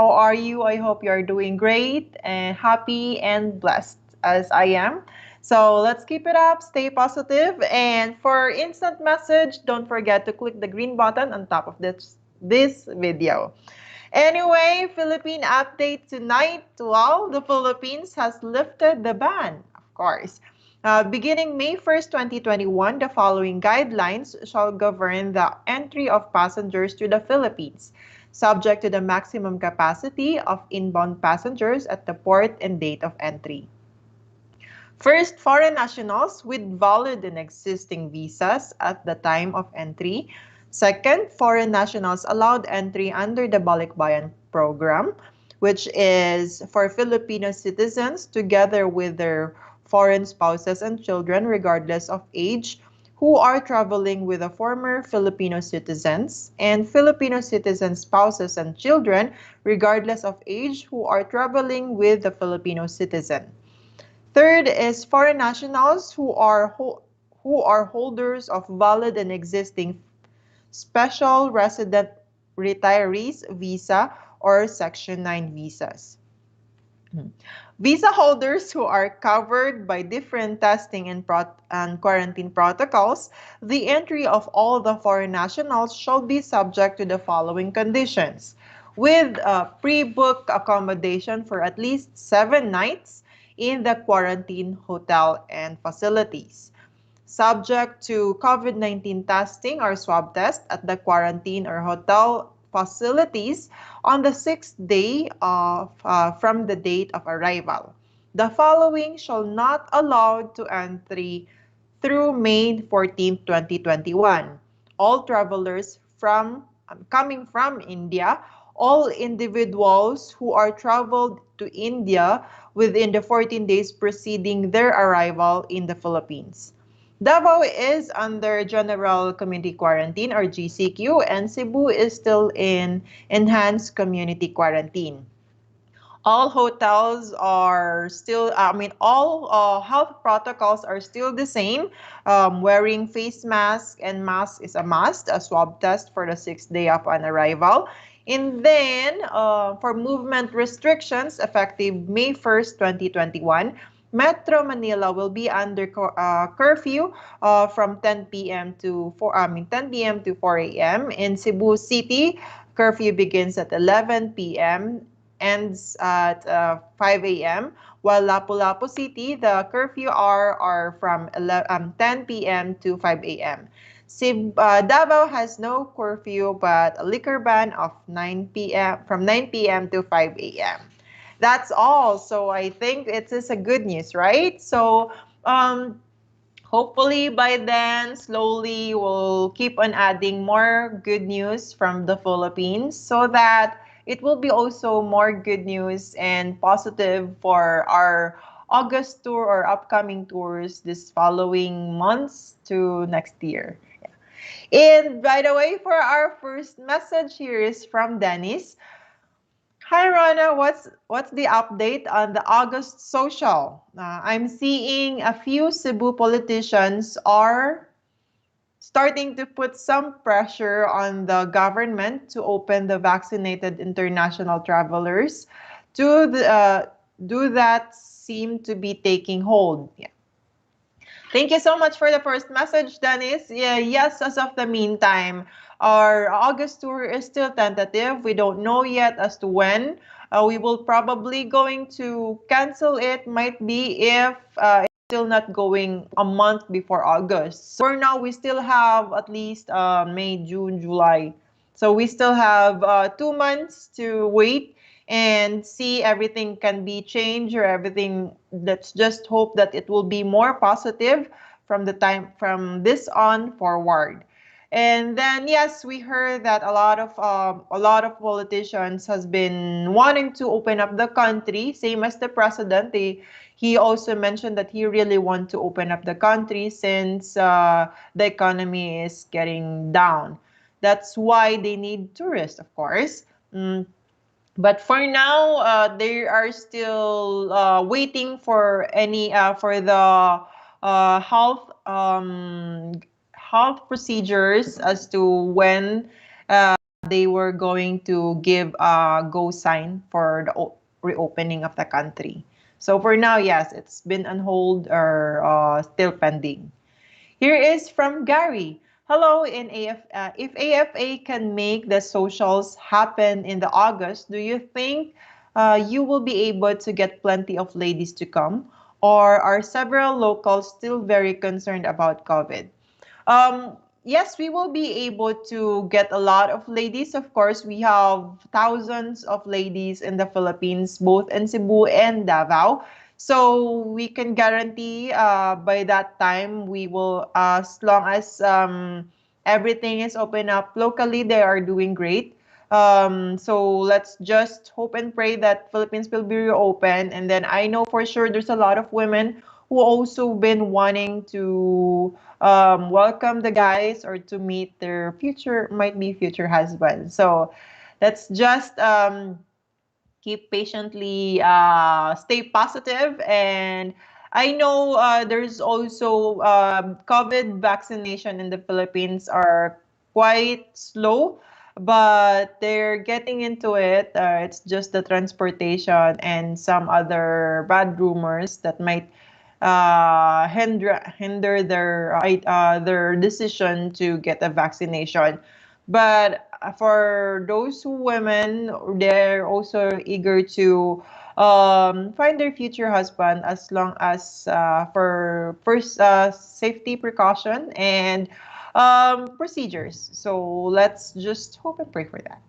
How are you? I hope you are doing great and happy and blessed as I am. So let's keep it up, stay positive, and for instant message, don't forget to click the green button on top of this video. Anyway, Philippine update tonight. Well, the Philippines has lifted the ban, of course. Beginning May 1st, 2021, the following guidelines shall govern the entry of passengers to the Philippines, subject to the maximum capacity of inbound passengers at the port and date of entry. First, foreign nationals with valid and existing visas at the time of entry. Second, foreign nationals allowed entry under the Balikbayan program, which is for Filipino citizens together with their foreign spouses and children, regardless of age, who are traveling with the former Filipino citizens, and Filipino citizen spouses and children, regardless of age, who are traveling with the Filipino citizen. Third is foreign nationals who are holders of valid and existing special resident retirees visa or Section 9 visas. Visa holders who are covered by different testing and quarantine protocols, the entry of all the foreign nationals shall be subject to the following conditions: with pre-book accommodation for at least 7 nights in the quarantine hotel and facilities, subject to COVID-19 testing or swab test at the quarantine or hotel facilities on the sixth day from the date of arrival. The following shall not allowed to entry through May 14, 2021. All travelers coming from India, all individuals who are traveled to India within the 14 days preceding their arrival in the Philippines. Davao is under General Community Quarantine or GCQ, and Cebu is still in Enhanced Community Quarantine. All hotels are still, all health protocols are still the same. Wearing face mask and mask is a must, a swab test for the sixth day upon arrival. And then, for movement restrictions effective May 1st, 2021, Metro Manila will be under curfew from 10 p.m. to 10 p.m. to 4 a.m. In Cebu City, curfew begins at 11 p.m. ends at 5 a.m. While Lapu-Lapu City, the curfew hour are from 10 p.m. to 5 a.m. Davao has no curfew but a liquor ban of 9 p.m. from 9 p.m. to 5 a.m. That's all. So I think it is a good news, right? So hopefully by then, slowly we'll keep on adding more good news from the Philippines so that it will be also more good news and positive for our August tour or upcoming tours this following months to next year. And by the way, for our first message here is from Dennis. Hi Rana, what's the update on the August social? I'm seeing a few Cebu politicians are starting to put some pressure on the government to open the vaccinated international travelers. Do that seem to be taking hold? Yeah. Thank you so much for the first message, Dennis. Yeah, yes, as of the meantime, our August tour is still tentative. We don't know yet as to when. We will probably going to cancel it, might be if it's still not going a month before August. So for now, we still have at least May, June, July. So we still have 2 months to wait and see everything can be changed or everything. Let's just hope that it will be more positive from the time from this on forward. And then yes, we heard that a lot of politicians has been wanting to open up the country, same as the president. He also mentioned that he really want to open up the country since the economy is getting down. That's why they need tourists, of course. But for now, they are still waiting for the uh, health um, health procedures as to when they were going to give a go sign for the reopening of the country. So for now, yes, it's been on hold or still pending. Here is from Gary. Hello, if AFA can make the socials happen in the August, do you think you will be able to get plenty of ladies to come? Or are several locals still very concerned about COVID? Yes, we will be able to get a lot of ladies. Of course, we have thousands of ladies in the Philippines, both in Cebu and Davao. So we can guarantee by that time we will, as long as everything is open up locally, they are doing great. So let's just hope and pray that Philippines will be reopened. And then I know for sure there's a lot of women who also been wanting to welcome the guys or to meet their future, might be future husband. So let's just keep patiently, stay positive. And I know there's also COVID vaccination in the Philippines are quite slow, but they're getting into it. It's just the transportation and some other bad rumors that might hinder their decision to get a vaccination. But for those women, they're also eager to find their future husband as long as for first safety precaution and procedures. So let's just hope and pray for that.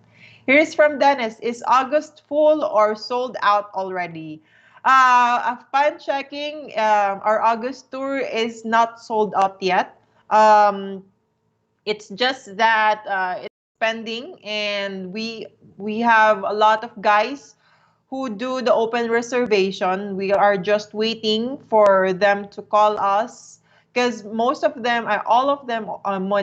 Here's from Dennis. Is August full or sold out already? Upon checking, our August tour is not sold out yet. It's just that it's pending, and we have a lot of guys who do the open reservation. We are just waiting for them to call us because most of them, all of them,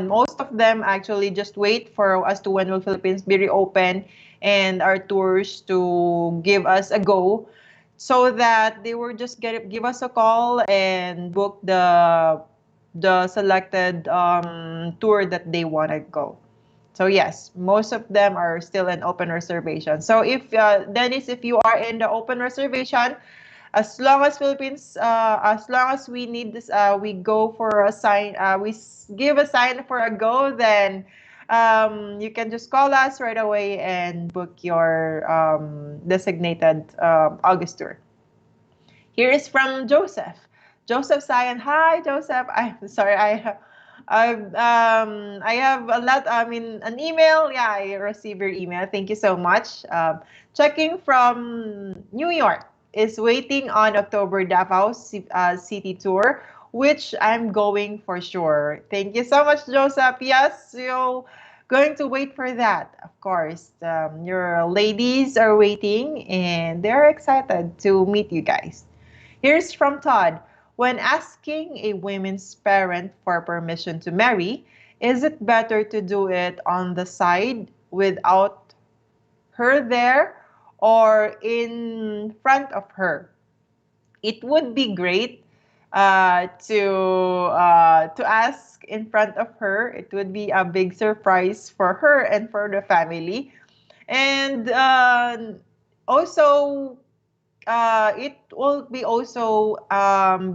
most of them actually just wait for us to when will Philippines be reopened and our tours to give us a go, so that they will just give us a call and book the selected tour that they want to go. So yes, most of them are still in open reservation. So if Dennis, if you are in the open reservation, as long as Philippines, as long as we need this, we go for a sign, give a sign for a go, then you can just call us right away and book your designated August tour. Here is from Joseph. Joseph Sayan. Hi, Joseph. I'm sorry. I have a lot. I mean, an email. Yeah, I received your email. Thank you so much. Checking from New York is waiting on October Davao City Tour, which I'm going for sure. Thank you so much, Joseph. Yes, you're going to wait for that. Of course, your ladies are waiting and they're excited to meet you guys. Here's from Todd. When asking a woman's parent for permission to marry, is it better to do it on the side without her there or in front of her? It would be great to ask in front of her. It would be a big surprise for her and for the family. And also it will be also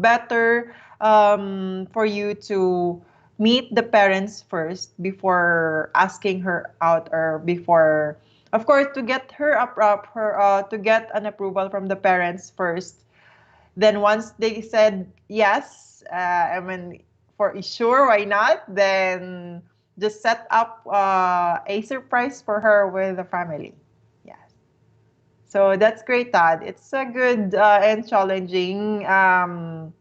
better for you to meet the parents first before asking her out, or before, of course, to get to get an approval from the parents first. Then once they said yes, I mean, for sure, why not? Then just set up a surprise for her with the family. Yes. So that's great, Todd. It's a good and challenging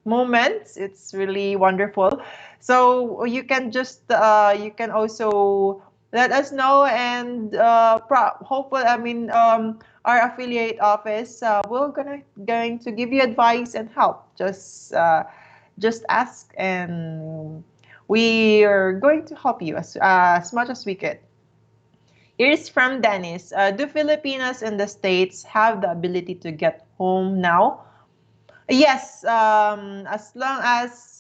moment. It's really wonderful. So you can just you can also let us know, and hopefully, I mean, our affiliate office will going to give you advice and help. Just ask, and we are going to help you as much as we could. Here's from Dennis. Do Filipinas in the States have the ability to get home now? Yes, as long as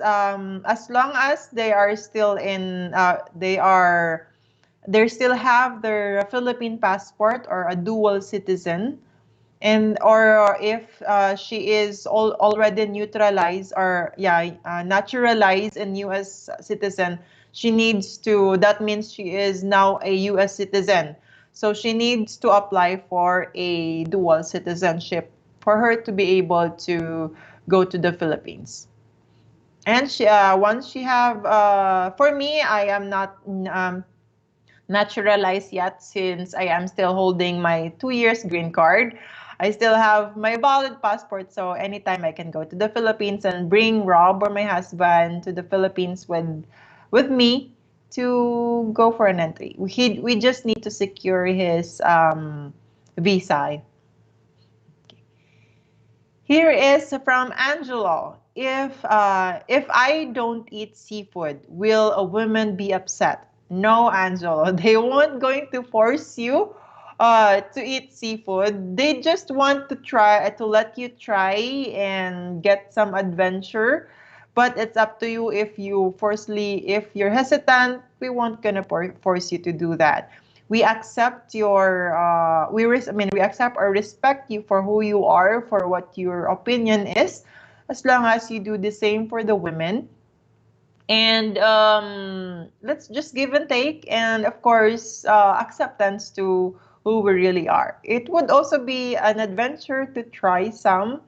they are still in, they are they still have their Philippine passport or a dual citizen, and or if she is already neutralized or naturalized in U.S. citizen, she needs to. That means she is now a U.S. citizen, so she needs to apply for a dual citizenship for her to be able to go to the Philippines. And she once she have for me, I am not naturalized yet since I am still holding my 2 years green card. I still have my valid passport, so anytime I can go to the Philippines and bring Rob or my husband to the Philippines with me to go for an entry. We just need to secure his visa. Here is from Angelo. If I don't eat seafood, will a woman be upset? No, Angelo. They won't going to force you to eat seafood. They just want to try to let you try and get some adventure. But it's up to you if you if you're hesitant, we won't gonna force you to do that. We accept your we accept or respect you for who you are, for what your opinion is, as long as you do the same for the women. And let's just give and take, and of course acceptance to who we really are. It would also be an adventure to try some.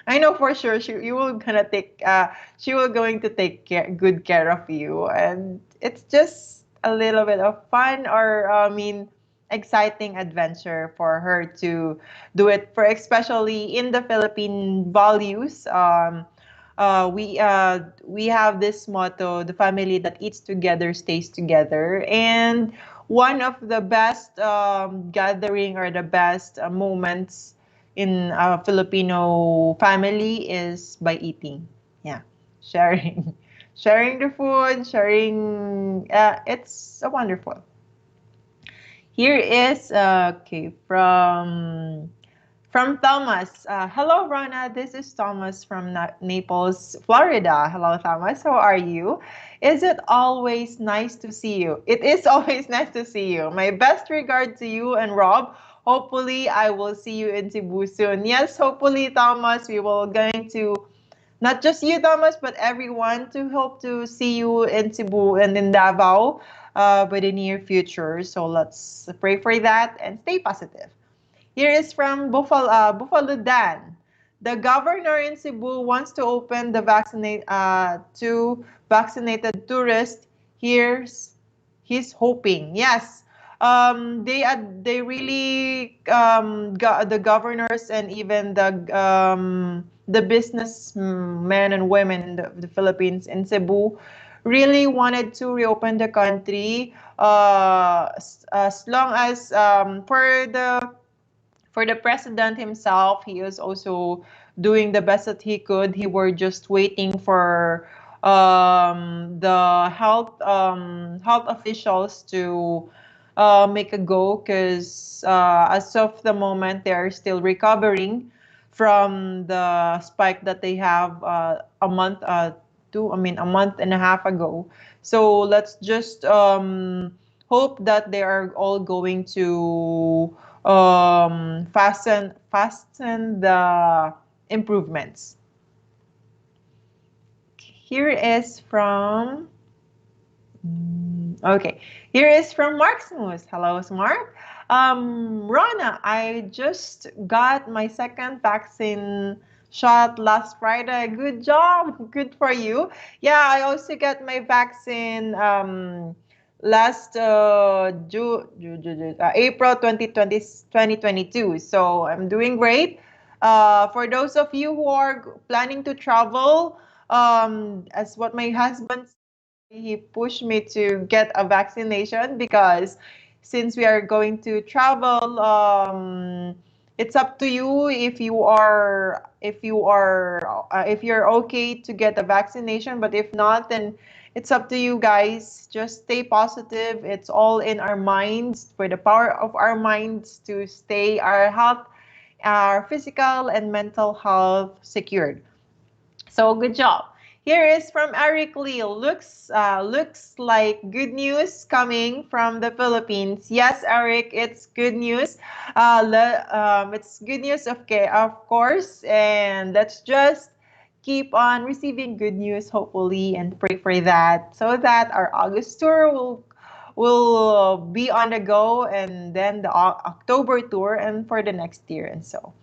I know for sure you will gonna take she will going to take good care of you, and it's just a little bit of fun, or exciting adventure for her to do it, for especially in the Philippine values. We have this motto: the family that eats together stays together. And one of the best gathering, or the best moments in a Filipino family is by eating. Yeah, sharing, sharing the food, sharing. It's a wonderful. Here is okay from Thomas. Hello, Rona. This is Thomas from Naples, Florida. Hello, Thomas. How are you? Is it always nice to see you? It is always nice to see you. My best regard to you and Rob. Hopefully, I will see you in Cebu soon. Yes, hopefully, Thomas, we will going to, not just you, Thomas, but everyone, to hope to see you in Cebu and in Davao by the near future. So let's pray for that and stay positive. Here is from Buffalo Dan. The governor in Cebu wants to open the to vaccinated tourists. He's hoping. Yes, they really the governors and even the businessmen and women in the Philippines in Cebu really wanted to reopen the country as long as for the president himself. He is also doing the best that he could. He were just waiting for the health officials to make a go, because as of the moment they are still recovering from the spike that they have a month and a half ago. So let's just hope that they are all going to fasten the improvements. Here is from okay. Here is from Mark Smooth. Hello, Mark. Rana, I just got my second vaccine shot last Friday. Good job. Good for you. Yeah, I also got my vaccine last April 2022. So I'm doing great. For those of you who are planning to travel, as what my husband, he pushed me to get a vaccination, because since we are going to travel, it's up to you if you're okay to get a vaccination. But if not, then it's up to you guys. Just stay positive. It's all in our minds, for the power of our minds to stay our health, our physical and mental health secured. So good job. Here is from Eric Lee. Looks like good news coming from the Philippines. Yes, Eric, it's good news. It's good news, of course, and let's just keep on receiving good news, hopefully, and pray for that, so that our August tour will be on the go, and then the October tour, and for the next year, and so.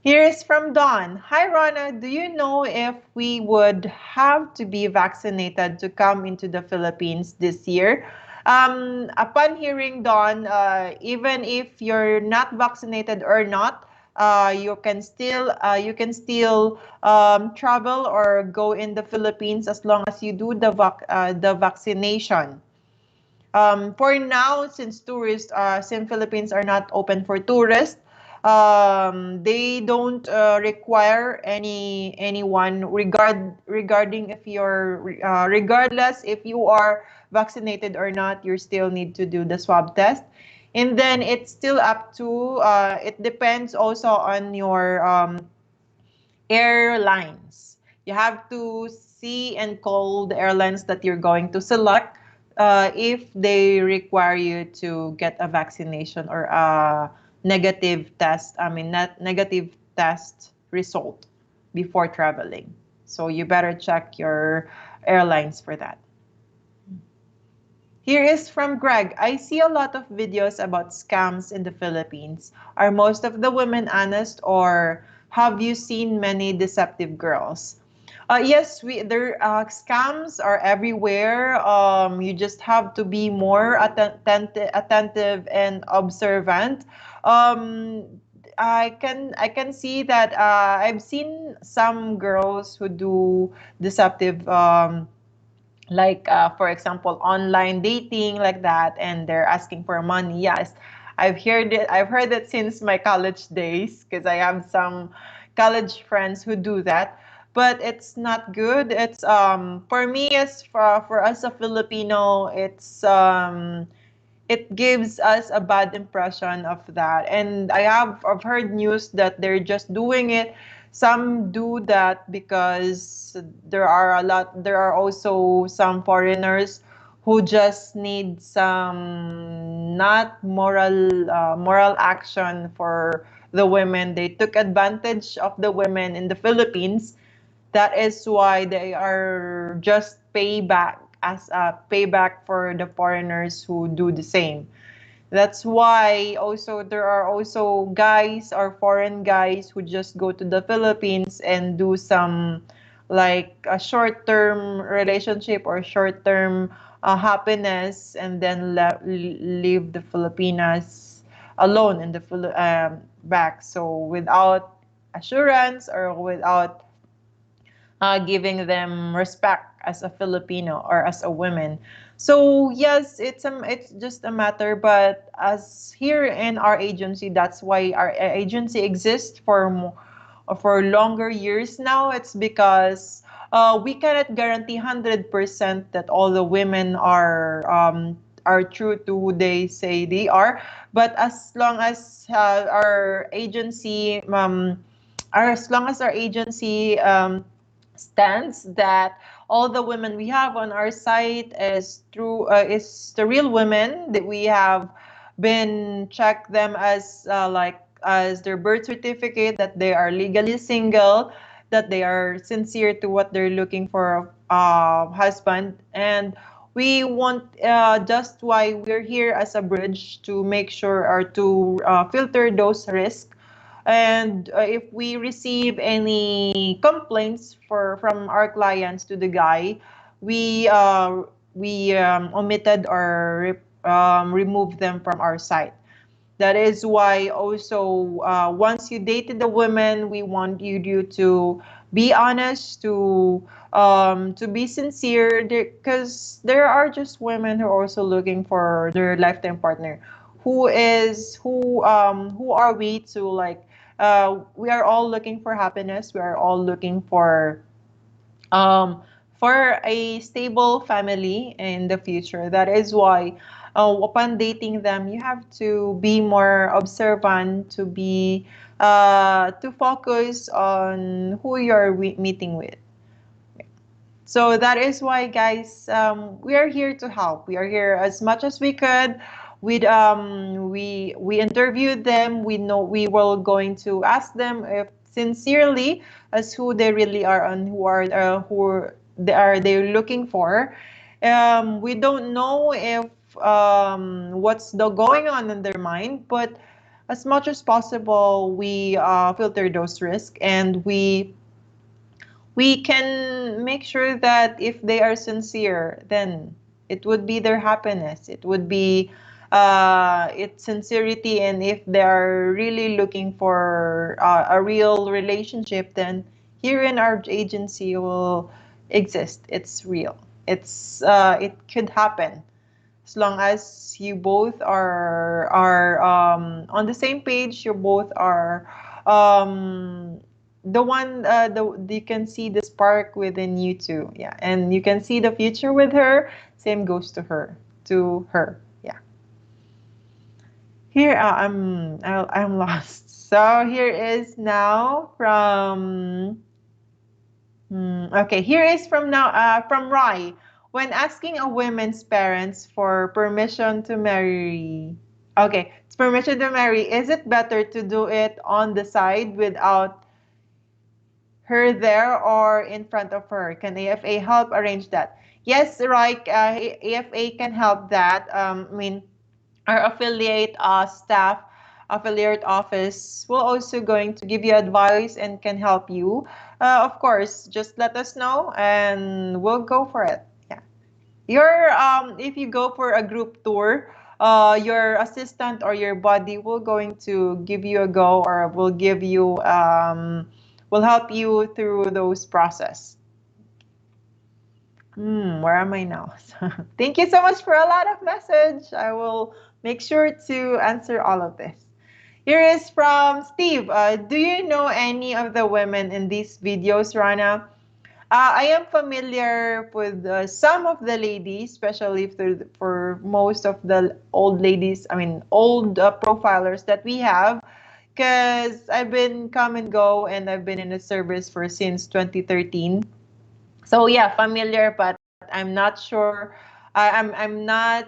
Here is from Dawn. Hi, Rana. Do you know if we would have to be vaccinated to come into the Philippines this year? Upon hearing Dawn, even if you're not vaccinated or not, you can still travel or go in the Philippines as long as you do the vaccination. For now, since Philippines are not open for tourists, they don't require anyone regarding if you're regardless if you are vaccinated or not, you still need to do the swab test. And then it's still up to it depends also on your airlines. You have to see and call the airlines that you're going to select if they require you to get a vaccination or a negative test, I mean, not negative test result before traveling. So you better check your airlines for that. Here is from Greg. I see a lot of videos about scams in the Philippines. Are most of the women honest, or have you seen many deceptive girls? Yes, we there scams are everywhere. You just have to be more attentive and observant. Um, I can see that I've seen some girls who do deceptive like for example online dating like that, and they're asking for money. Yes, I've heard it since my college days, because I have some college friends who do that. But it's not good. It's for me, as for us a Filipino, it gives us a bad impression of that. And I've heard news that they're just doing it. Some do that because there are also some foreigners who just need some not moral action for the women. They took advantage of the women in the Philippines. That is why they are just payback, as a payback for the foreigners who do the same. That's why also there are also guys or foreign guys who just go to the Philippines and do some like a short-term relationship or short-term happiness, and then leave the Filipinas alone in the back. So without assurance or without giving them respect as a Filipino or as a woman. So yes, it's just a matter. But as here in our agency, that's why our agency exists for longer years now. It's because we cannot guarantee 100% that all the women are true to who they say they are. But as long as our agency as long as our agency stands that all the women we have on our site is the real women that we have been check them as like as their birth certificate, that they are legally single, that they are sincere to what they're looking for husband. And we want just why we're here as a bridge to make sure or to filter those risks. And if we receive any complaints from our clients to the guy, we omitted or removed them from our site. That is why also once you dated the women, we want you to be honest, to be sincere, because there are just women who are also looking for their lifetime partner. Who are we to like? We are all looking for happiness. We are all looking um, for a stable family in the future. That is why, upon dating them, you have to be more observant, to focus on who you're meeting with. So that is why, guys, we are here to help. We are here as much as we could. We interviewed them. We know we were going to ask them if sincerely as who they really are and who they're looking for. We don't know if what's going on in their mind, but as much as possible, we filter those risks, and we can make sure that if they are sincere, then it would be their happiness. It would be its sincerity, and if they are really looking for a real relationship, then here in our agency will exist. It's real. It could happen as long as you both are on the same page. You both are um, the one you can see the spark within you two. Yeah, and you can see the future with her. Same goes to her. Yeah. Here I'm lost. So here is now from okay, here is from Rai. When asking a woman's parents for permission to marry, okay, it's permission to marry, is it better to do it on the side without her there or in front of her? Can AFA help arrange that? Yes, Rai, AFA can help that. I mean, our affiliate office will also going to give you advice and can help you. Of course, just let us know and we'll go for it. Yeah. Your if you go for a group tour, your assistant or your buddy will going to give you a go, or will help you through those process. Where am I now? Thank you so much for a lot of message. I will make sure to answer all of this. Here is from Steve. Do you know any of the women in these videos, Rana? I am familiar with some of the ladies, especially for most of the old ladies, I mean, old profilers that we have, because I've been come and go and I've been in the service for since 2013. So yeah, familiar, but I'm not sure. I'm not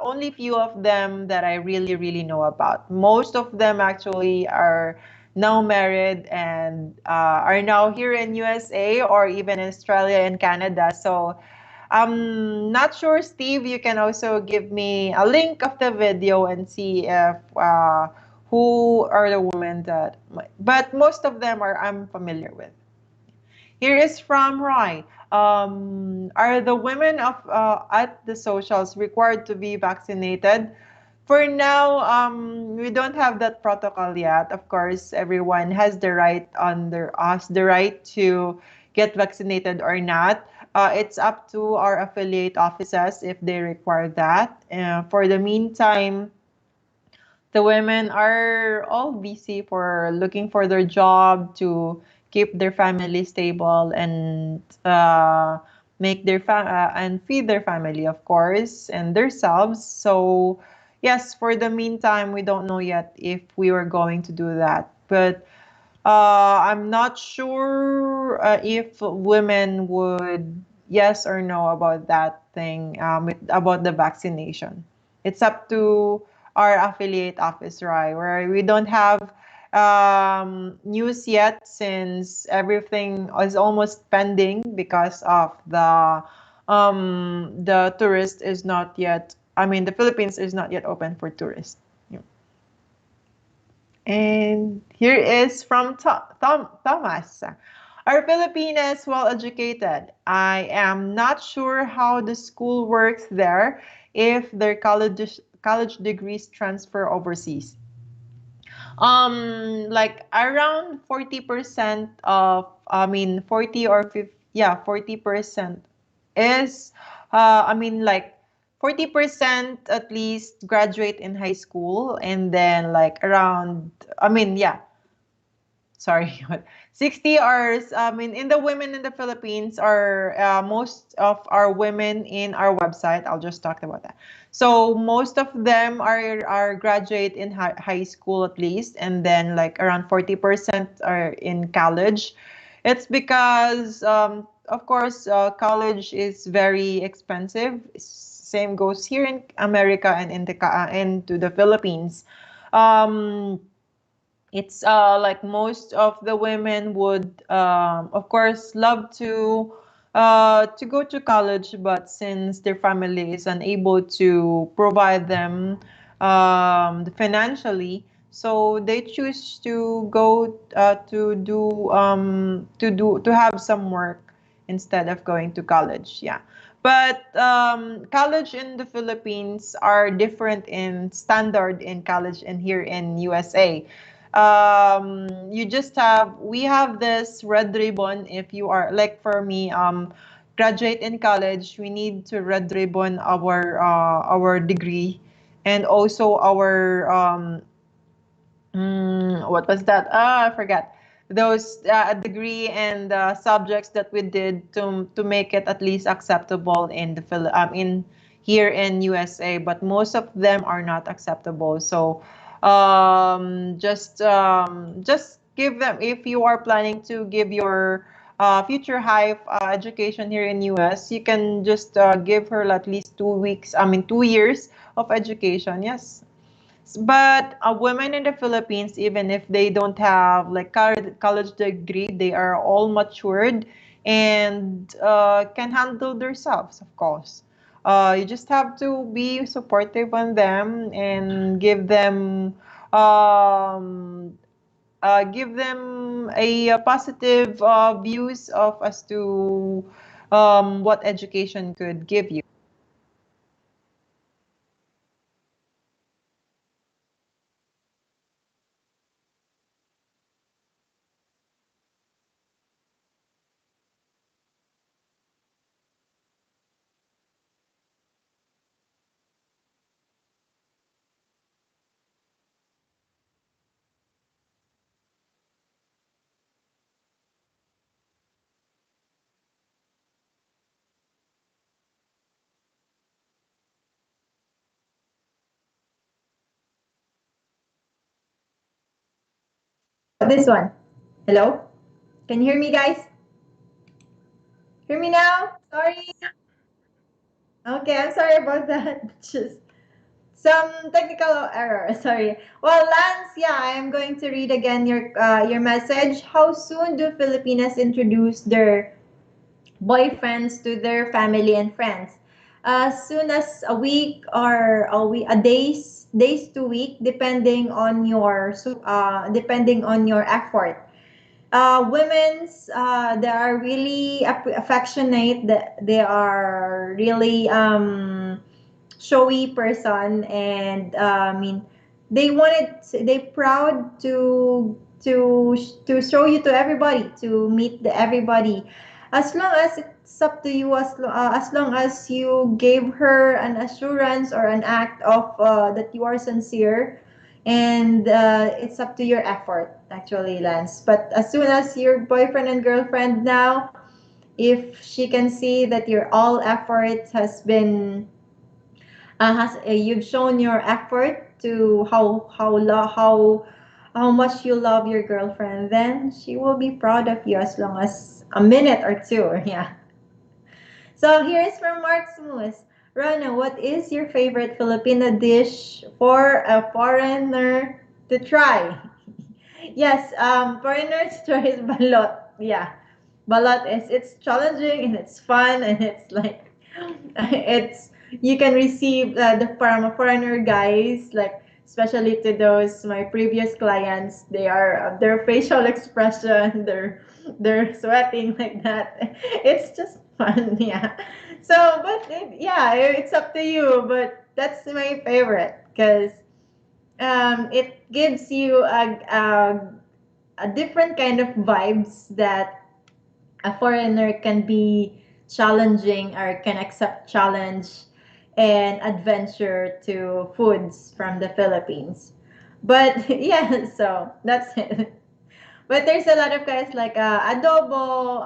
only few of them that I really know about. Most of them actually are now married and are now here in USA or even in Australia and Canada. So I'm not sure, Steve. You can also give me a link of the video and see if who are the women that. But most of them are I'm familiar with. Here is from Roy. Are the women of at the socials required to be vaccinated? For now, we don't have that protocol yet. Of course, everyone has the right under us, the right to get vaccinated or not. It's up to our affiliate offices if they require that. For the meantime, the women are all busy for looking for their job to keep their family stable and make and feed their family, of course, and themselves. So yes, for the meantime, we don't know yet if we were going to do that, but I'm not sure if women would yes or no about that thing, about the vaccination. It's up to our affiliate office, right? Where we don't have news yet since everything is almost pending because of the tourist is not yet. I mean, the Philippines is not yet open for tourists. Yeah. And here is from Thomas. Are Filipinas well educated? I am not sure how the school works there if their college degrees transfer overseas. Like around 40% of, I mean, 40 or 50, yeah, 40% is, I mean, like 40% at least graduate in high school, and then like around, I mean, yeah, sorry, 60 hours. I mean, in the women in the Philippines are most of our women in our website. I'll just talk about that. So most of them are graduate in high school at least, and then like around 40% are in college. It's because of course, college is very expensive. Same goes here in America and in into the Philippines. Um, it's like most of the women would, of course, love to go to college, but since their family is unable to provide them financially, so they choose to go to have some work instead of going to college. Yeah. But college in the Philippines are different in standard in college and here in USA. You just have we have this red ribbon. If you are like, for me, graduate in college, we need to red ribbon our degree, and also our what was that? Ah, I forgot. Those degree and subjects that we did to make it at least acceptable in in here in USA, but most of them are not acceptable. So just give them, if you are planning to give your future high education here in US, you can just give her at least 2 weeks. I mean 2 years of education. Yes, but women in the Philippines, even if they don't have like college degree, they are all matured and can handle themselves, of course. You just have to be supportive on them and um, give them a positive views of as to what education could give you. This one. Hello? Can you hear me, guys? Hear me now? Sorry. Okay, I'm sorry about that. Just some technical error. Sorry. Well, Lance, yeah, I'm going to read again your message. How soon do Filipinas introduce their boyfriends to their family and friends? As soon as a week or a days to week, depending on your effort. Women's they are really affectionate, they are really showy person, and I mean they proud to show you to everybody, to meet everybody, as long as it's up to you, as long as you gave her an assurance or an act of that you are sincere, and it's up to your effort, actually, Lance. But as soon as your boyfriend and girlfriend now, if she can see that your all effort has you've shown your effort to how much you love your girlfriend, then she will be proud of you as long as a minute or two. Yeah. So here is from Mark Smooth. Rana, what is your favorite Filipino dish for a foreigner to try? Yes, foreigners tries balot. Yeah, balot is it's challenging and it's fun and it's like it's you can receive the from a foreigner guys, like especially to those my previous clients. They are their facial expression, they're sweating like that. It's just fun, yeah. So, but yeah, it's up to you. But that's my favorite because it gives you a different kind of vibes that a foreigner can be challenging or can accept challenge and adventure to foods from the Philippines. But yeah, so that's it. But there's a lot of guys like adobo.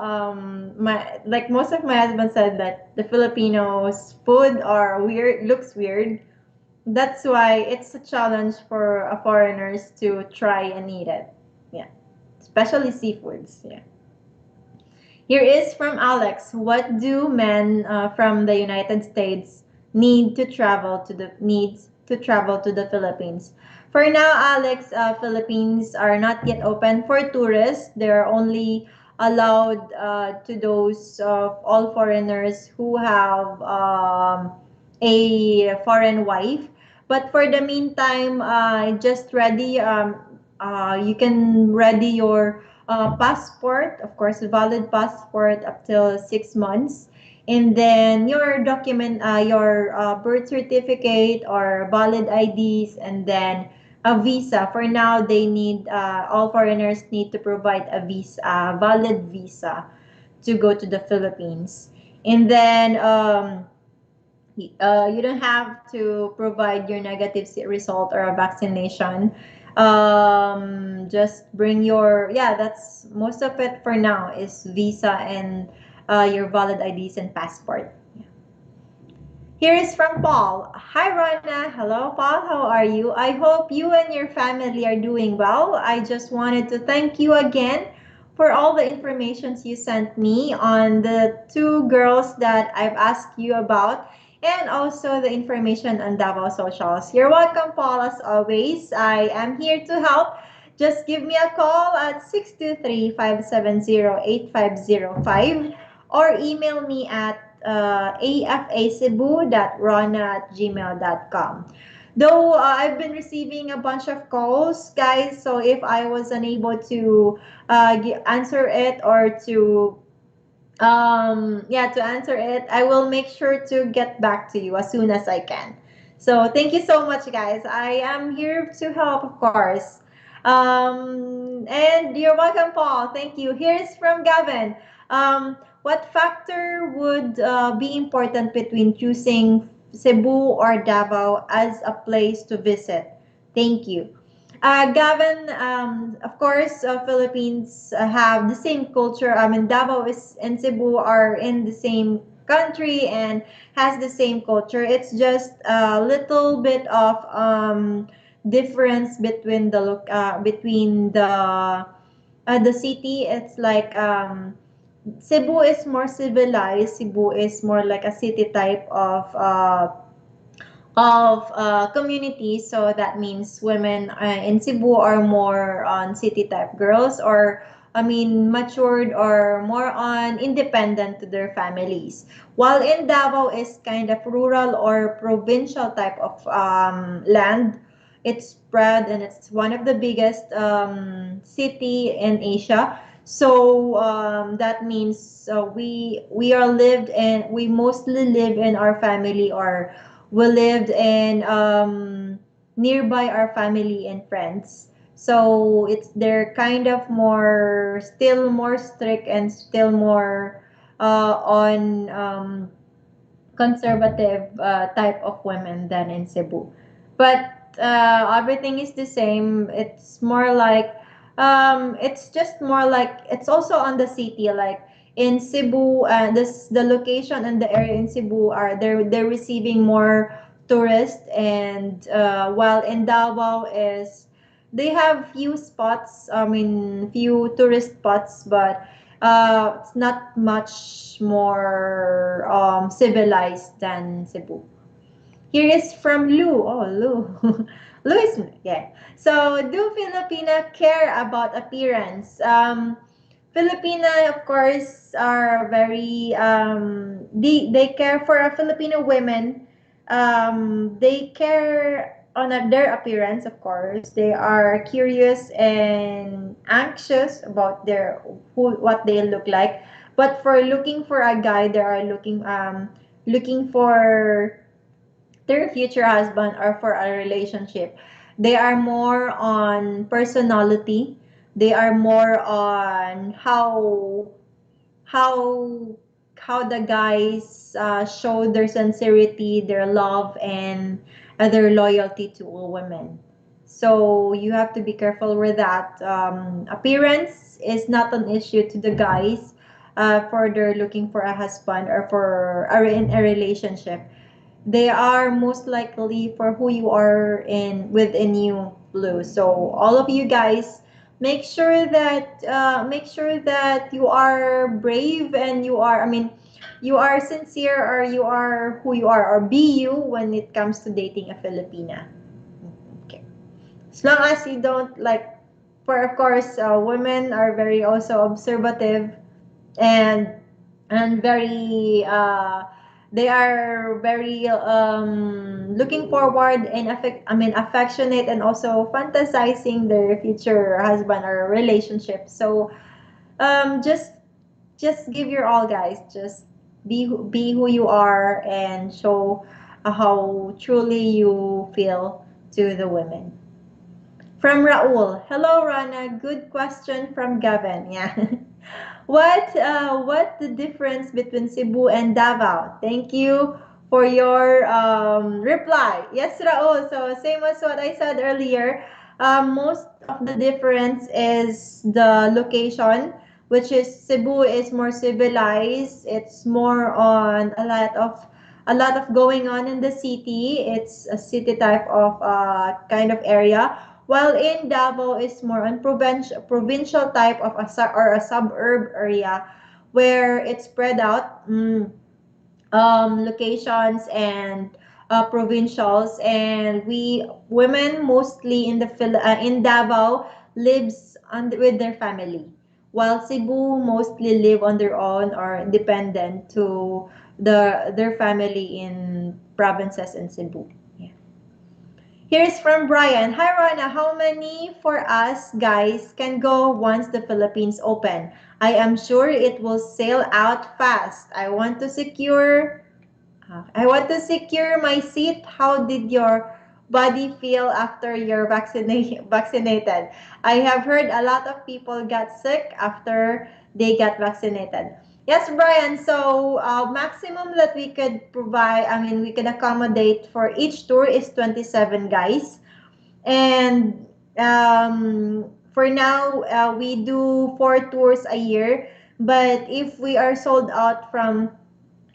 My like most of my husband said that the Filipinos food are weird, looks weird. That's why it's a challenge for foreigners to try and eat it. Yeah, especially seafoods. Yeah. Here is from Alex. What do men from the United States needs to travel to the Philippines? For now, Alex, Philippines are not yet open for tourists. They are only allowed to those of all foreigners who have a foreign wife. But for the meantime, just ready. You can ready your passport, of course, valid passport up till 6 months, and then your document, your birth certificate or valid IDs, and then a visa. For now, they need all foreigners need to provide a visa, valid visa, to go to the Philippines, and then you don't have to provide your negative result or a vaccination. Just bring your, yeah, that's most of it for now is visa and your valid IDs and passport. Here is from Paul. Hi, Rana. Hello, Paul. How are you? I hope you and your family are doing well. I just wanted to thank you again for all the informations you sent me on the two girls that I've asked you about, and also the information on Davao Socials. You're welcome, Paul, as always. I am here to help. Just give me a call at 623-570-8505 or email me at afacebu.rona@gmail.com. Though I've been receiving a bunch of calls, guys, so if I was unable to answer it or to yeah, to answer it, I will make sure to get back to you as soon as I can. So thank you so much, guys. I am here to help, of course. And you're welcome, Paul. Thank you. Here's from Gavin. What factor would be important between choosing Cebu or Davao as a place to visit? Thank you. Gavin, of course, Philippines have the same culture. I mean, Davao is and Cebu are in the same country and has the same culture. It's just a little bit of difference between the city. It's like Cebu is more civilized. Cebu is more like a city type of community. So that means women in Cebu are more on city type girls, or I mean matured or more on independent to their families. While in Davao is kind of rural or provincial type of land. It's spread and it's one of the biggest city in Asia. So that means we are lived and we mostly live in our family, or we lived in nearby our family and friends. So it's they're kind of more still more strict and still more on conservative type of women than in Cebu. But everything is the same. It's more like it's just more like it's also on the city. Like in Cebu, this the location and the area in Cebu are they're receiving more tourists, and while in Davao is they have few spots. I mean, few tourist spots, but it's not much more civilized than Cebu. Here is from Lou. Oh, Lou. Lou is, yeah. So, do Filipina care about appearance? Filipina, of course, are very, they care for a Filipino women. They care on their appearance, of course. They are curious and anxious about what they look like. But for looking for a guy, they are looking for their future husband or for a relationship. They are more on personality. They are more on how how the guys show their sincerity, their love, and their loyalty to all women. So you have to be careful with that. Appearance is not an issue to the guys for they're looking for a husband or for in a relationship. They are most likely for who you are in within you, Blue. So all of you guys, make sure that you are brave and you are, I mean, you are sincere, or you are who you are, or be you when it comes to dating a Filipina. Okay. As long as you don't like, for of course, women are very also observative, and very they are very looking forward and affectionate, and also fantasizing their future husband or relationship. So just give your all, guys. Just be who you are, and show how truly you feel to the women. From Raul. Hello, Rana. Good question from Gavin. Yeah. What the difference between Cebu and Davao? Thank you for your reply. Yes, Raul. So same as what I said earlier. Most of the difference is the location, which is Cebu is more civilized. It's more on a lot of going on in the city. It's a city type of kind of area, while in Davao is more on provincial type of or a suburb area, where it's spread out locations and provincials. And we women mostly in in Davao lives with their family, while Cebu mostly live on their own or dependent to their family in provinces in Cebu. Yeah. Here's from Brian. Hi, Rana. How many for us guys can go once the Philippines open? I am sure it will sail out fast. I want to secure my seat. How did your body feel after you're vaccinated? I have heard a lot of people got sick after they got vaccinated. Yes, Brian. So maximum that we could provide, I mean, we can accommodate for each tour is 27 guys. And for now, we do 4 tours a year. But if we are sold out from,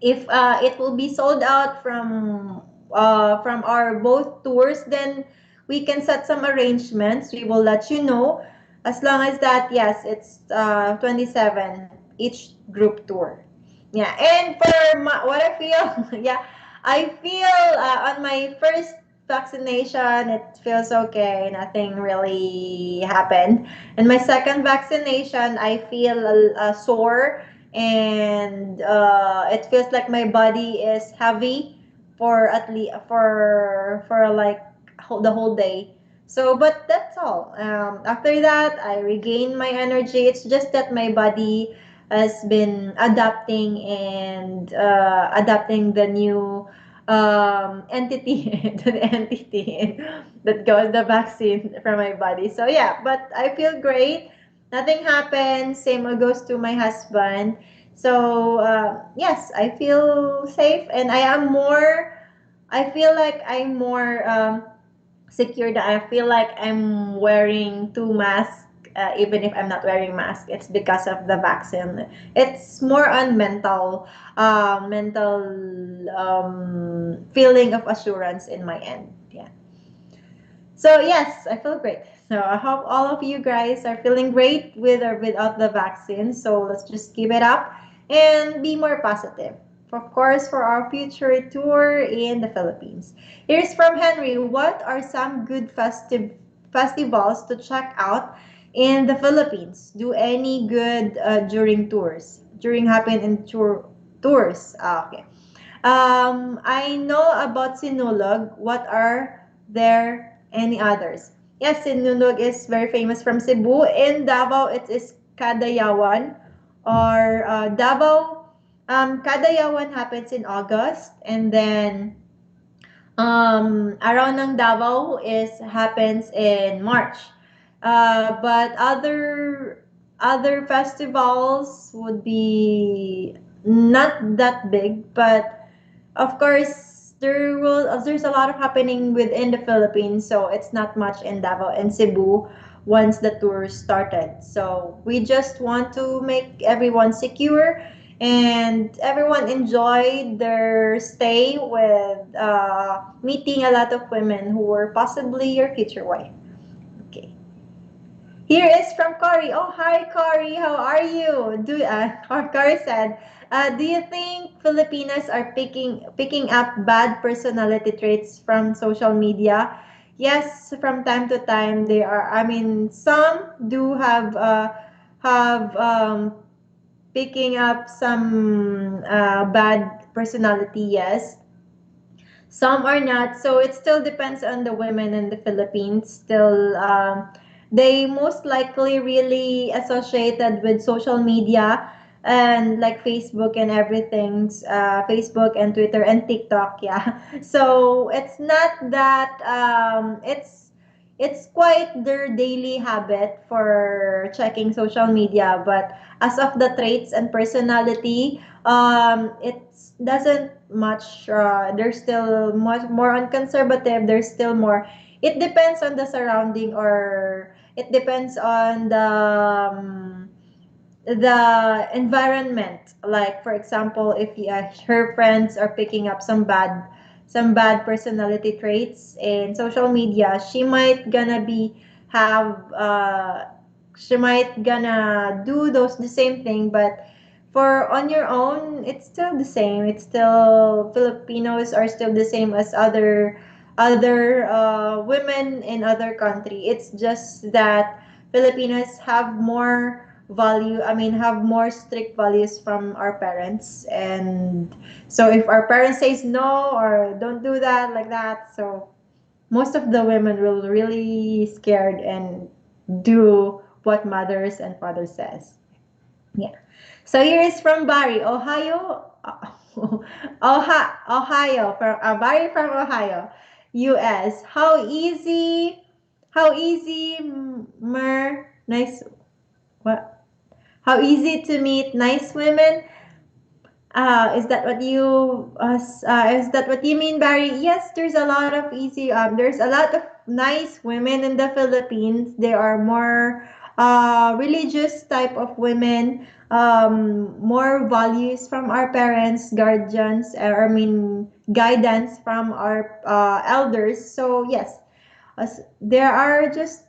if it will be sold out from our both tours, then we can set some arrangements. We will let you know, as long as that, yes, it's 27 each group tour. Yeah. And for what I feel, yeah, I feel on my first vaccination, it feels okay. Nothing really happened. And my second vaccination, I feel sore, and it feels like my body is heavy for at least for like the whole day. So, but that's all. After that, I regain my energy. It's just that my body has been adapting, and adapting the new entity to the entity that goes the vaccine from my body. So yeah, but I feel great. Nothing happened. Same goes to my husband. So yes, I feel safe, and I am more. I feel like I'm more secured. I feel like I'm wearing two masks, even if I'm not wearing mask. It's because of the vaccine. It's more on mental feeling of assurance in my end. Yeah. So yes, I feel great. So I hope all of you guys are feeling great with or without the vaccine. So let's just keep it up and be more positive. Of course, for our future tour in the Philippines. Here's from Henry. What are some good festivals to check out in the Philippines? Do any good during tours? During happen in tours. Ah, okay. I know about Sinulog. What are there any others? Yes, Sinulog is very famous from Cebu. In Davao, it is Kadayawan, or Davao. Kadayawan happens in August, and then around ng Davao is happens in March. But other festivals would be not that big, but of course, there's a lot of happening within the Philippines, so it's not much in Davao and Cebu once the tour started. So we just want to make everyone secure and everyone enjoy their stay with meeting a lot of women who were possibly your future wife. Okay. Here is from Cory. Oh, hi, Cory. How are you? Cory said, do you think Filipinos are picking up bad personality traits from social media? Yes, from time to time they are. I mean, some do have picking up some bad personality. Yes, some are not. So it still depends on the women in the Philippines. Still, they most likely really associated with social media and like Facebook and everything, Facebook and Twitter and TikTok. Yeah. So it's not that it's quite their daily habit for checking social media, but as of the traits and personality, it doesn't much. They're still much more on conservative. There's still more. It depends on the surrounding, or it depends on the environment. Like for example, if her friends are picking up some bad personality traits in social media, have she might gonna do those the same thing. But for on your own, it's still the same. It's still Filipinos are still the same as other women in other country. It's just that Filipinos have more value. I mean, have more strict values from our parents. And so if our parents says no or don't do that like that, so most of the women will really scared and do what mothers and fathers says. Yeah. So here is from Barry, Ohio. Ohio, from Barry from Ohio, U.S. How easy, nice, what? How easy to meet nice women? Is that what you mean, Barry? Yes, there's a lot of nice women in the Philippines. They are more religious type of women, more values from our parents, guardians, I mean guidance from our elders. So yes, there are just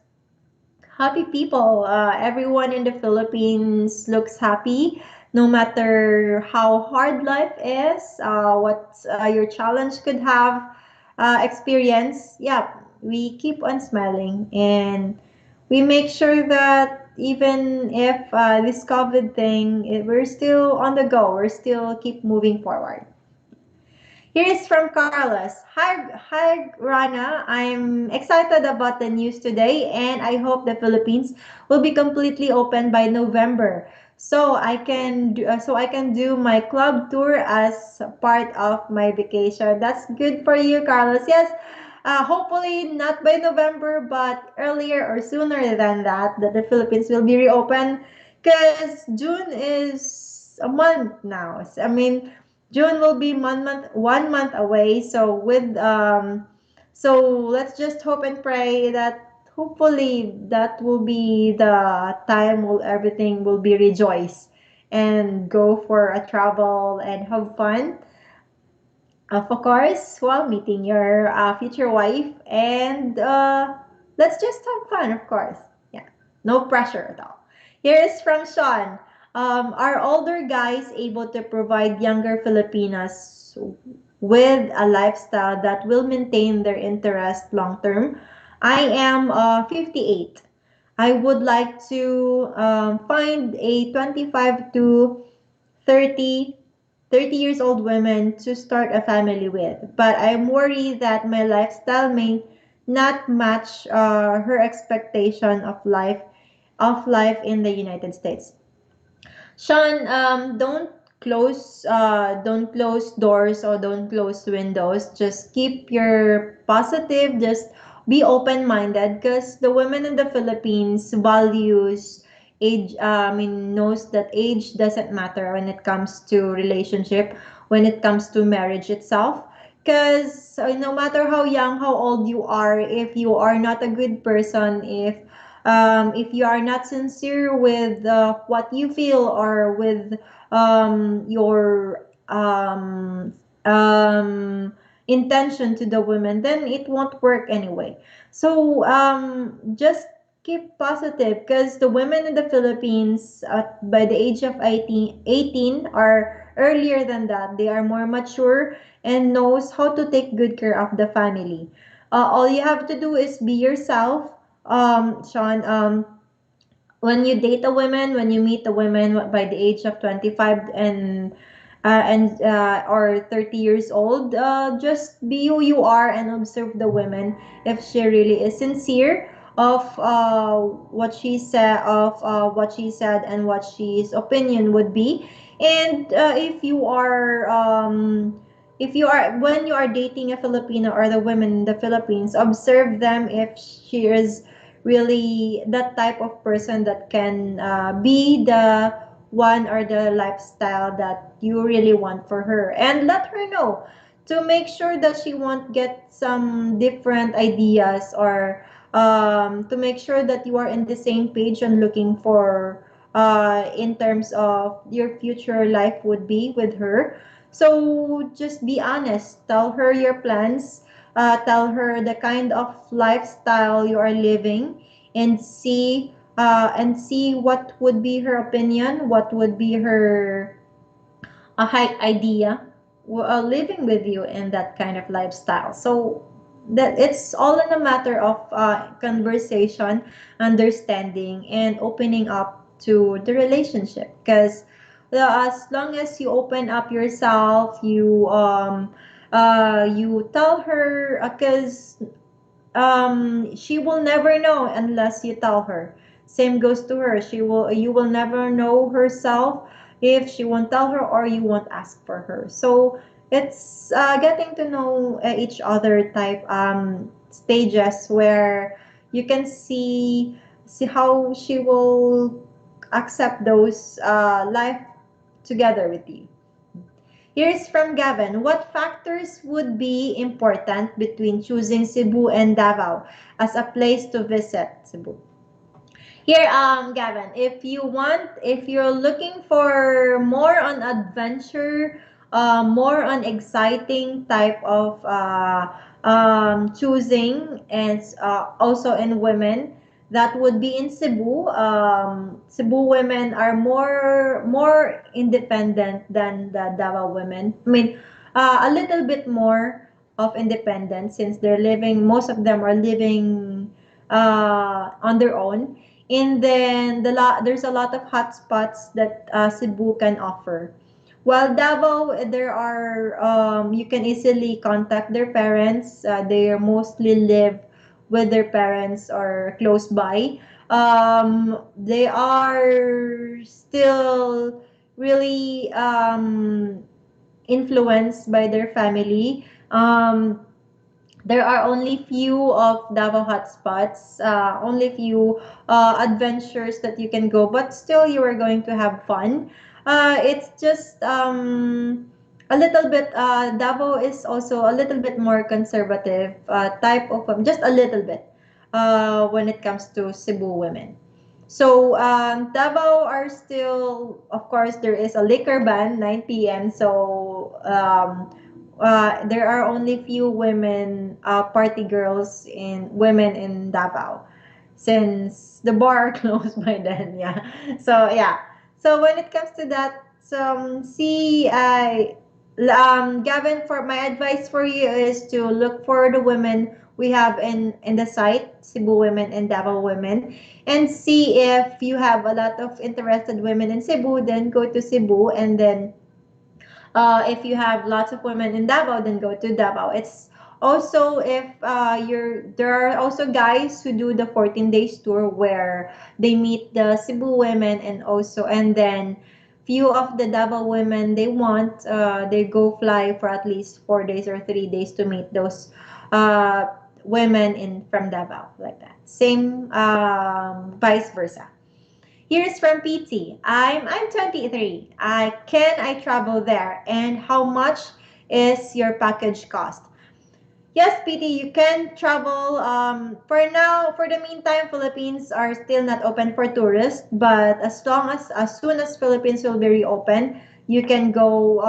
happy people. Everyone in the Philippines looks happy, no matter how hard life is, what your challenge could have experience. Yeah, we keep on smiling, and we make sure that even if this COVID thing, we're still on the go. We're still keep moving forward. Here is from Carlos. Hi, Rana. I'm excited about the news today, and I hope the Philippines will be completely open by November, so I can do my club tour as part of my vacation. That's good for you, Carlos. Yes. Hopefully not by November, but earlier or sooner than that the Philippines will be reopened, because June is a month now. I mean, June will be 1 month away. So let's just hope and pray that hopefully that will be the time will everything will be rejoice and go for a travel and have fun. Of course, while meeting your future wife, and let's just have fun, of course. Yeah, no pressure at all. Here is from Sean. Are older guys able to provide younger Filipinas with a lifestyle that will maintain their interest long term? I am 58. I would like to find a 25 to 30 30 years old women to start a family with, but I'm worried that my lifestyle may not match her expectation of life in the United States. Sean, don't close doors or don't close windows. Just keep your positive. Just be open minded, because the women in the Philippines values age. I mean, knows that age doesn't matter when it comes to relationship, when it comes to marriage itself. Because no matter how young, how old you are, if you are not a good person, if you are not sincere with what you feel, or with your intention to the women, then it won't work anyway. So just keep positive because the women in the Philippines by the age of 18 are earlier than that. They are more mature and knows how to take good care of the family. All you have to do is be yourself, Sean. When you date a woman, when you meet a woman by the age of 25 and or 30 years old, just be who you are and observe the woman if she really is sincere of what she said and what she's opinion would be. And if you are when you are dating a Filipino or the women in the Philippines, observe them if she is really that type of person that can be the one or the lifestyle that you really want for her, and let her know to make sure that she won't get some different ideas, or to make sure that you are in the same page on looking for in terms of your future life would be with her. So just be honest, tell her your plans, tell her the kind of lifestyle you are living, and see what would be her opinion, what would be her a high idea living with you in that kind of lifestyle. So that it's all in a matter of conversation, understanding, and opening up to the relationship. Because as long as you open up yourself, you tell her, because she will never know unless you tell her. Same goes to her. You will never know herself if she won't tell her or you won't ask for her. So it's getting to know each other type stages where you can see how she will accept those life together with you. Here's from Gavin. What factors would be important between choosing Cebu and Davao as a place to visit Cebu? Here, Gavin, if you're looking for more on adventure, more on exciting type of choosing, and also in women, that would be in Cebu. Cebu women are more independent than the Davao women. I mean, a little bit more of independence since they're living. Most of them are living on their own, and then there's a lot of hotspots that Cebu can offer. While Davao, there are you can easily contact their parents. They mostly live with their parents or close by. They are still really influenced by their family. There are only few of Davao hotspots, only few adventures that you can go, but still you are going to have fun. It's just a little bit, Davao is also a little bit more conservative type of, just a little bit when it comes to Cebu women. So Davao are still, of course, there is a liquor ban 9 p.m. So there are only few women party girls in women in Davao since the bar are closed by then. Yeah. So yeah. So when it comes to that, see, I Gavin, for my advice for you is to look for the women we have in the site, Cebu women and Davao women, and see if you have a lot of interested women in Cebu, then go to Cebu, and then if you have lots of women in Davao, then go to Davao. It's also if there are also guys who do the 14 days tour where they meet the Cebu women, and then few of the Davao women they go fly for at least 4 days or 3 days to meet those uh, women in from Davao, like that. Same vice versa. Here's from PT. I'm 23. I travel there, and how much is your package cost? Yes, PT, you can travel. For now, for the meantime, Philippines are still not open for tourists. But as soon as Philippines will be reopened, you can go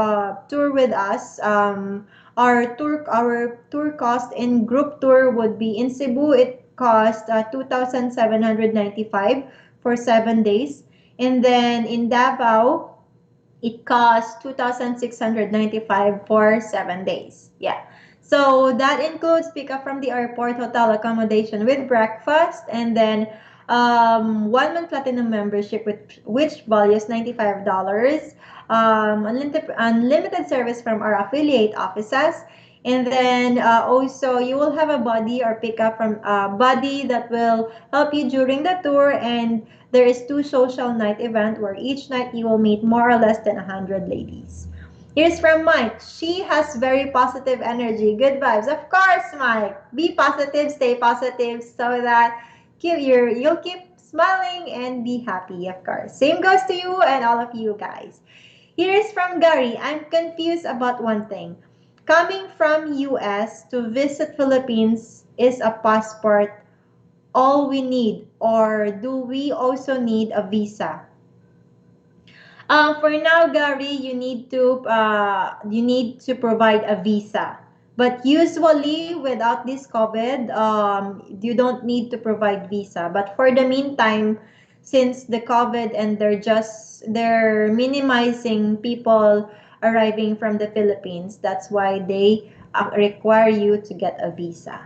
tour with us. Our tour cost in group tour would be in Cebu. cost 2,795 for 7 days. And then in Davao, it costs 2,695 for 7 days. Yeah. So that includes pickup from the airport, hotel accommodation with breakfast, and then 1 month platinum membership, which values $95. Unlimited service from our affiliate offices. And then also you will have a buddy or pickup from a buddy that will help you during the tour, and there is two social night event where each night you will meet more or less than 100 ladies. Here's from Mike. She has very positive energy, good vibes. Of course, Mike. Be positive, stay positive, so that you'll keep smiling and be happy, of course. Same goes to you and all of you guys. Here's from Gary. I'm confused about one thing. Coming from US to visit Philippines, is a passport all we need, or do we also need a visa? For now, Gary, you need to provide a visa. But usually, without this COVID, you don't need to provide visa. But for the meantime, since the COVID and they're minimizing people arriving from the Philippines, that's why they require you to get a visa.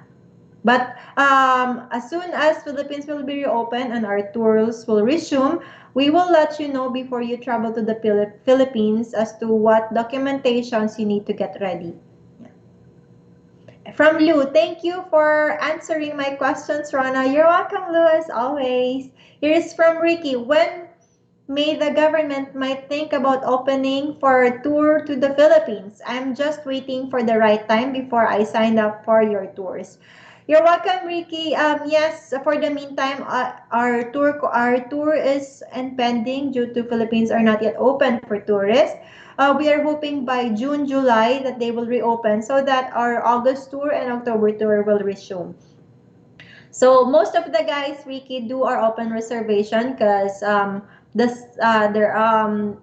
But as soon as Philippines will be reopened and our tours will resume, we will let you know before you travel to the Philippines as to what documentations you need to get ready. From Lou, thank you for answering my questions, Rana. You're welcome, Lou, as always. Here is from Ricky. When may the government might think about opening for a tour to the Philippines? I'm just waiting for the right time before I sign up for your tours. You're welcome, Ricky. Yes, for the meantime, our tour is pending due to Philippines are not yet open for tourists. We are hoping by June, July that they will reopen so that our August tour and October tour will resume. So most of the guys, Ricky, do our open reservation because this they're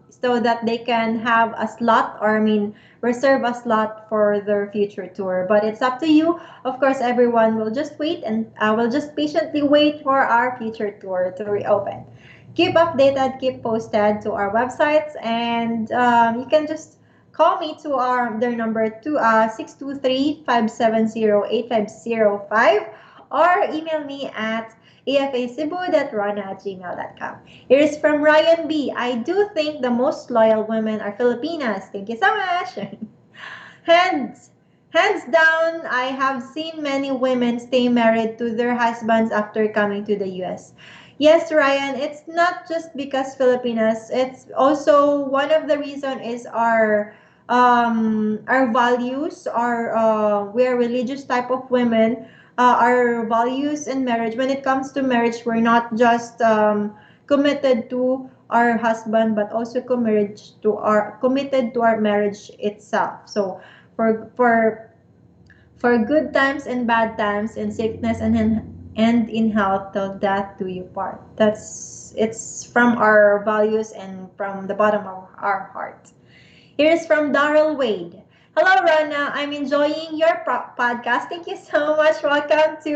so that they can have a slot, or I mean reserve a slot for their future tour. But it's up to you. Of course, everyone will just wait, and will just patiently wait for our future tour to reopen. Keep updated, keep posted to our websites, and you can just call me to their number to 623-570-8505, or email me at afacebu.rona@gmail.com. Here is from Ryan B. I do think the most loyal women are Filipinas. Thank you so much. hands hands down, I have seen many women stay married to their husbands after coming to the US. Yes, Ryan, it's not just because Filipinas, it's also one of the reason is our values, we're religious type of women. Our values in marriage, when it comes to marriage, we're not just committed to our husband, but also committed to our marriage itself. So for good times and bad times, in sickness and in health, till death do you part. It's from our values and from the bottom of our heart. Here's from Daryl Wade. Hello, Rana. I'm enjoying your podcast. Thank you so much. Welcome to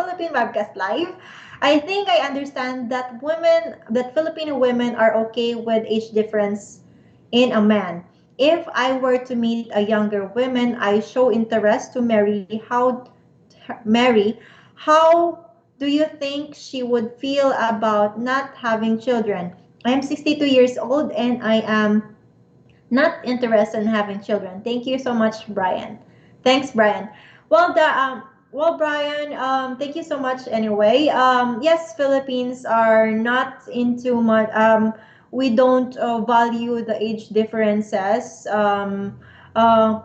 Philippine Webcast Live. I think I understand that Filipino women are okay with age difference in a man. If I were to meet a younger woman, I show interest to marry. How do you think she would feel about not having children? I'm 62 years old and I am not interested in having children. Thank you so much, Brian. Thanks, Brian. Brian, thank you so much anyway. Yes, Philippines are not into much. We don't value the age differences.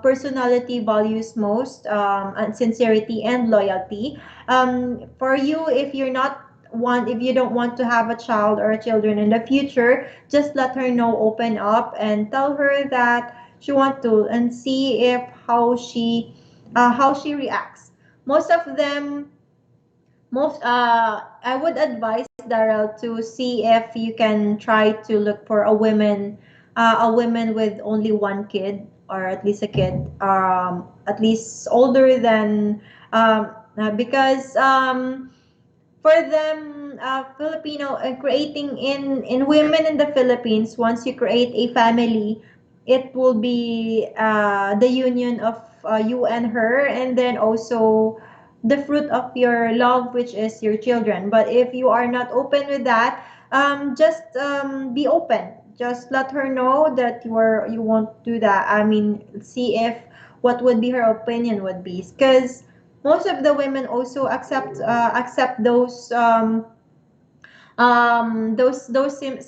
Personality values most, and sincerity and loyalty. For you, if you don't want to have a child or children in the future, just let her know, open up, and tell her that she want to, and see if how she reacts. Most of them, most I would advise Daryl to see if you can try to look for a woman with only one kid, or at least a kid, at least older than because for them, Filipino, creating in women in the Philippines, once you create a family, it will be the union of you and her, and then also the fruit of your love, which is your children. But if you are not open with that, just be open. Just let her know that you won't do that. I mean, see if what would be her opinion would be, because most of the women also accept those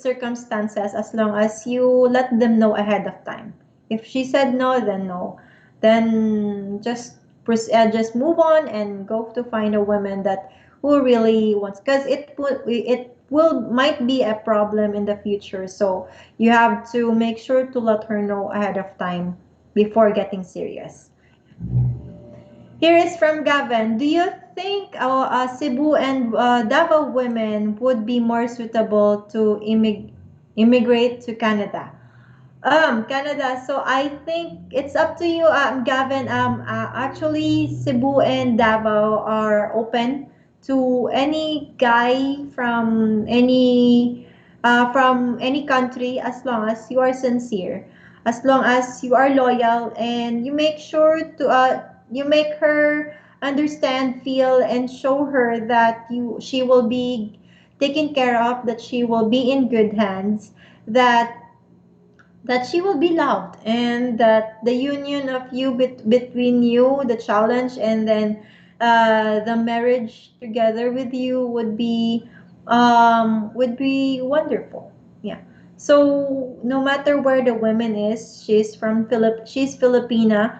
circumstances, as long as you let them know ahead of time. If she said no, then no. Then just move on and go to find a woman that who really wants, because it will might be a problem in the future. So you have to make sure to let her know ahead of time before getting serious. Here is from Gavin. Do you think Cebu and Davao women would be more suitable to immigrate to Canada? Canada. So I think it's up to you, Gavin. Actually, Cebu and Davao are open to any guy from any country, as long as you are sincere, as long as you are loyal, and you make her understand, feel, and show her that you she will be taken care of, that she will be in good hands, that she will be loved, and that the union of between you, the challenge, and then the marriage together with you would be wonderful. Yeah. So no matter where the woman is, she's Filipina.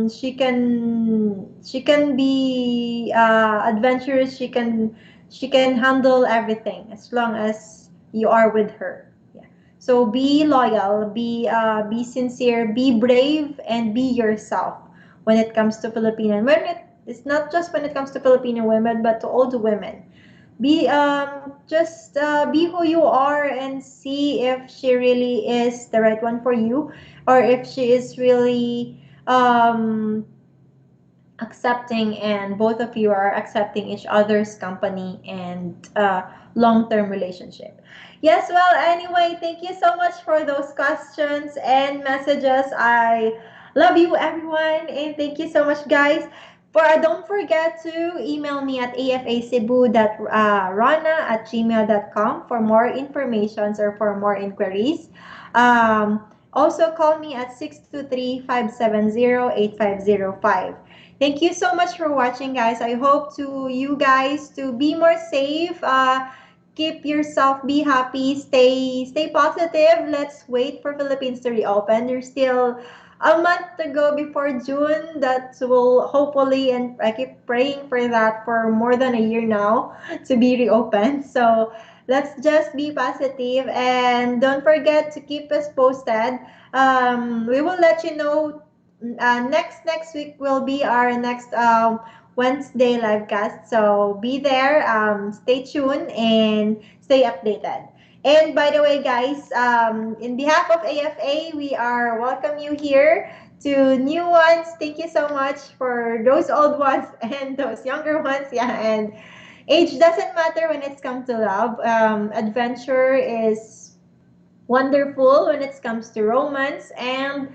She can be adventurous. She can handle everything, as long as you are with her. Yeah. So be loyal, be sincere, be brave, and be yourself when it comes to Filipino. It's not just when it comes to Filipino women, but to all the women. Be who you are, and see if she really is the right one for you, or if she is really accepting, and both of you are accepting each other's company and long-term relationship. Yes, well, anyway, thank you so much for those questions and messages. I love you, everyone, and thank you so much, guys. Don't forget to email me at afacebu.rana@gmail.com for more informations or for more inquiries. Also, call me at 623-570-8505. Thank you so much for watching, guys. I hope to you guys to be more safe. Keep yourself, be happy, stay positive. Let's wait for Philippines to reopen. There's still a month to go before June. That will hopefully, and I keep praying for that for more than a year now, to be reopened. So let's just be positive, and don't forget to keep us posted. We will let you know. Next week will be our next Wednesday live cast. So be there. Stay tuned and stay updated. And by the way, guys, in behalf of AFA, we are welcome you here to new ones. Thank you so much for those old ones and those younger ones. Yeah, and age doesn't matter when it's come to love. Adventure is wonderful when it comes to romance, and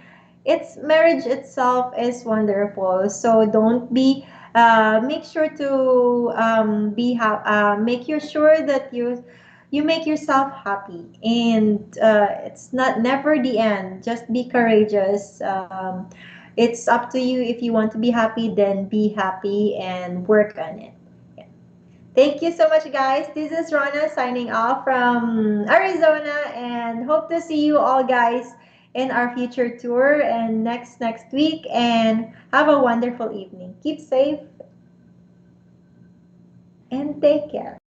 its marriage itself is wonderful. So don't be make sure to make you sure that you make yourself happy, and it's not never the end. Just be courageous. It's up to you. If you want to be happy, then be happy and work on it. Yeah. Thank you so much, guys. This is Rana signing off from Arizona, and hope to see you all, guys, in our future tour and next week. And have a wonderful evening. Keep safe and take care.